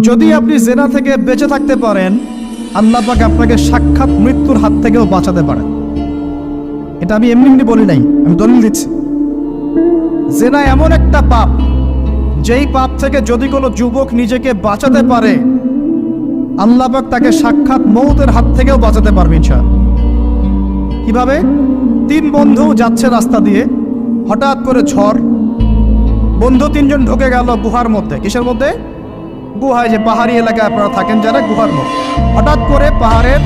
যদি আপনি জেনা থেকে বেঁচে থাকতে পারেন, আল্লাহ পাক আপনাকে সাক্ষাৎ মৃত্যুর হাত থেকেও বাঁচাতে পারেন। এটা আমি এমনি এমনি বলি নাই, আমি দলিল দিচ্ছি। জেনা এমন একটা পাপ, যেই পাপ থেকে যদি কোনো যুবক নিজেকে বাঁচাতে পারে, আল্লাহ পাক তাকে সাক্ষাৎ মৌতের হাত থেকেও বাঁচাতে পারবে ইনশাআল্লাহ। কিভাবে? 3 বন্ধু যাচ্ছে রাস্তা দিয়ে, হঠাৎ করে ঝড়, বন্ধু 3 জন ঢুকে গেল গুহার মধ্যে। কিসের মধ্যে? গুহায়, যে পাহাড়ি এলাকায় আপনারা থাকেন যারা, গুহার মুখ। হঠাৎ করে পাহাড়ের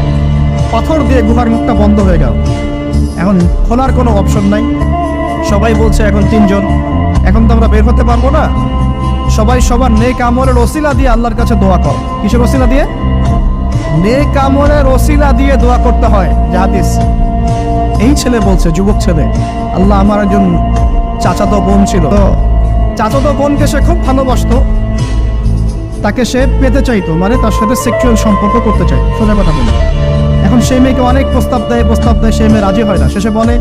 পাথর দিয়ে গুহার মুখটা বন্ধ হয়ে গেল। এখন খোলার কোনো অপশন নাই। সবাই বলছে এখন 3 জন, এখন তো আমরা বের হতে পারবো না। সবাই সবার নেক আমলের ওসিলা দিয়ে আল্লাহর কাছে দোয়া কর। কিসের ওসিলা দিয়ে? নেক আমলের ওসিলা দিয়ে দোয়া করতে হয়। হাদিস। এই ছেলে বলছে, যুবক ছেলে, আল্লাহ, আমার একজন চাচাতো বোন ছিল, তো চাচাতো বোনকে সে খুব ভালোবাসতো, তাকে সে পেতে চাইতো, মানে তার সাথে সেক্সুয়াল সম্পর্ক করতে চাই, সোজা কথা বলে। এখন সেই মেয়েকে অনেক প্রস্তাব দেয়, সেই মেয়ে রাজি হয় না। শেষে বলে,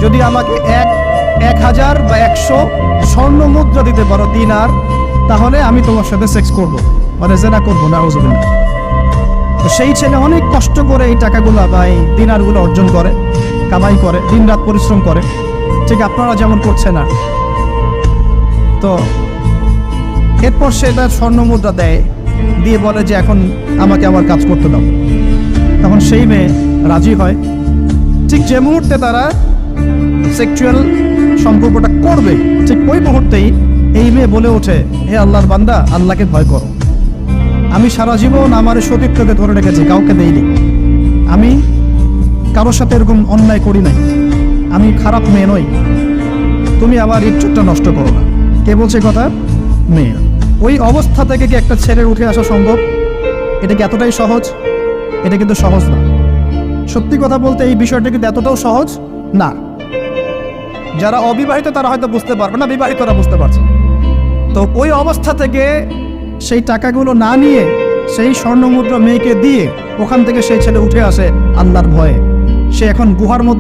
যদি আমাকে 1000 বা 100 স্বর্ণ মুদ্রা দিতে পারো, দিনার, তাহলে আমি তোমার সাথে সেক্স করবো, মানে জেনা করবো না। তো সেই ছেলে অনেক কষ্ট করে এই টাকাগুলো বা এই দিনারগুলো অর্জন করে, কামাই করে, দিনরাত পরিশ্রম করে, ঠিক আপনারা যেমন করছে না। তো এরপর সে তার স্বর্ণ মুদ্রা দেয়, দিয়ে বলে যে এখন আমাকে আমার কাজ করতে দাও। তখন সেই মেয়ে রাজি হয়। ঠিক যে মুহূর্তে তারা সেক্সুয়াল সম্পর্কটা করবে, ঠিক ওই মুহূর্তেই এই মেয়ে বলে ওঠে, হে আল্লাহর বান্দা, আল্লাহকে ভয় করো। আমি সারা জীবন আমার সতীত্বকে ধরে রেখেছি, কাউকে দেইনি। আমি কারোর সাথে এরকম অন্যায় করি নাই, আমি খারাপ মেয়ে নই, তুমি আমার ইজ্জতটা নষ্ট করো না। কে বলছে কথা? মেয়ে। ওই অবস্থা থেকে কি একটা ছেলের উঠে আসা সম্ভব? এটা কি এতটাই সহজ? এটা কিন্তু সহজ না। সত্যি কথা বলতে এই বিষয়টা কিন্তু এতটাও সহজ না। যারা অবিবাহিত তারা হয়তো বুঝতে পারবে না, বিবাহিতরা বুঝতে পারছে। তো ওই অবস্থা থেকে সেই টাকাগুলো না নিয়ে সেই স্বর্ণমুদ্রা মেয়েকে দিয়ে ওখান থেকে সেই ছেলে উঠে আসে আল্লাহর ভয়ে। সে এখন গুহার মধ্যে